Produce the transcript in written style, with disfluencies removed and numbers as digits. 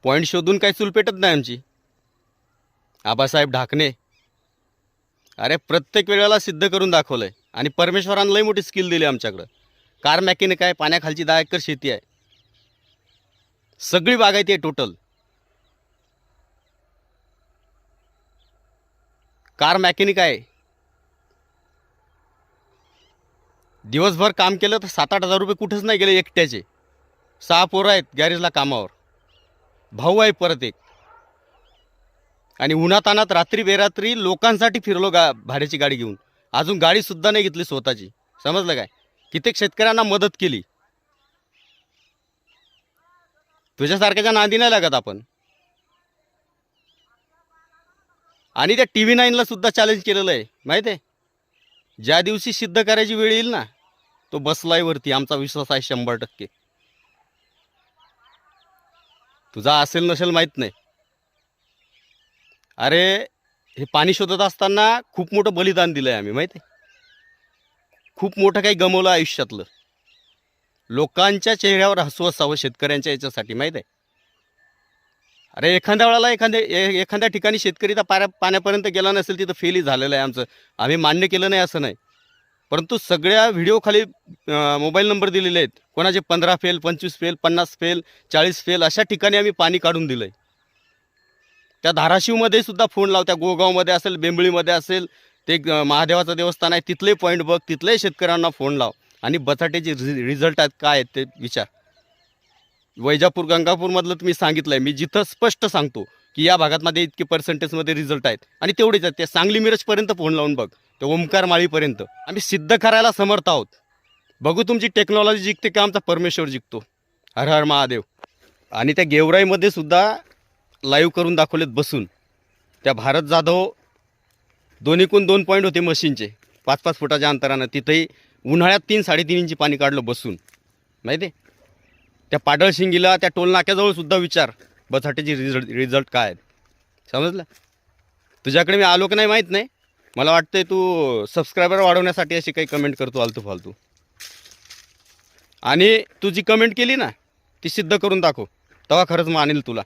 Point शोधून काही चूल पेटत नाही आमची. आबासाहेब ढाकणे अरे प्रत्येक वेळेला सिद्ध करून दाखवलं आहे. आणि परमेश्वरानं लई मोठी स्किल दिली आमच्याकडं. कार मॅकॅनिक आहे, पाण्याखालची 10 एकर शेती आहे, सगळी बागायती आहे टोटल. कार मॅकॅनिक आहे, दिवसभर काम केलं तर 7-8 हजार रुपये कुठंच नाही गेले एकट्याचे. 6 पोरं आहेत गॅरेजला कामावर, भाऊ आहे परत एक. आणि उन्हातानात रात्री बेरात्री लोकांसाठी फिरलो भाड्याची गाडी घेऊन. अजून गाडीसुद्धा नाही घेतली स्वतःची. समजलं काय? कित्येक शेतकऱ्यांना मदत केली. तुझ्यासारख्याच्या नांदी नाही लागत आपण. आणि त्या TV9ला सुद्धा चॅलेंज केलेलं आहे माहिती आहे. ज्या दिवशी सिद्ध करायची वेळ येईल ना, तो बसलाय वरती. आमचा विश्वास आहे 100%. तुझा असेल नसेल माहीत नाही. अरे हे पाणी शोधत असताना खूप मोठं बलिदान दिलं आहे आम्ही माहिती आहे. खूप मोठं काही गमवलं आयुष्यातलं. लोकांच्या चेहऱ्यावर हसू असावं शेतकऱ्यांच्या याच्यासाठी माहीत आहे. अरे एखाद्या वेळेला एखाद्या ठिकाणी शेतकरी तर पाण्यापर्यंत गेला नसेल, तिथं फेलही झालेलं आहे आमचं. आम्ही मान्य केलं नाही असं नाही, परंतु सगळ्या व्हिडिओ खाली मोबाईल नंबर दिलेले आहेत. कोणाचे 15 फेल, 25 फेल, 50 फेल, 40 फेल अशा ठिकाणी आम्ही पाणी काढून दिलं आहे. त्या धाराशिवमध्ये सुद्धा फोन लाव, त्या गोगावमध्ये असेल, बेंबळीमध्ये असेल, ते महादेवाचं देवस्थान आहे, तिथले पॉईंट बघ, तिथल्याही शेतकऱ्यांना फोन लाव आणि बटाट्याचे रिझल्ट आहेत काय आहेत ते विचार. वैजापूर गंगापूरमधलं तुम्ही सांगितलं आहे, मी जिथं स्पष्ट सांगतो की या भागातमध्ये इतके पर्सेंटेजमध्ये रिझल्ट आहेत आणि तेवढेच आहेत. ते सांगली मिरजपर्यंत फोन लावून बघ, ते ओमकार माळीपर्यंत. आम्ही सिद्ध करायला समर्थ आहोत. बघू तुमची टेक्नॉलॉजी जिंकते का आमचा परमेश्वर जिंकतो. हर हर महादेव. आणि त्या गेवराईमध्ये सुद्धा लाईव्ह करून दाखवलेत बसून. त्या भारत जाधव दोन्हीकून 2 पॉईंट होते मशीनचे 5-5 फुटाच्या अंतरानं. तिथेही उन्हाळ्यात 3-3.5 इंची पाणी काढलं बसून माहिती आहे. त्या पाडळशिंगीला त्या टोल नाक्याजवळ सुद्धा विचार बटाट्याचे रिझल्ट काय आहेत. समजलं? तुझ्याकडे मी आलो की नाही माहीत नाही. मला वाटतंय तू सबस्क्रायबर वाढवण्यासाठी अशी काही कमेंट करतो आलतू फालतू. आणि तू जी कमेंट केली ना ती सिद्ध करून दाखव, तेव्हा खरंच मानेल तुला.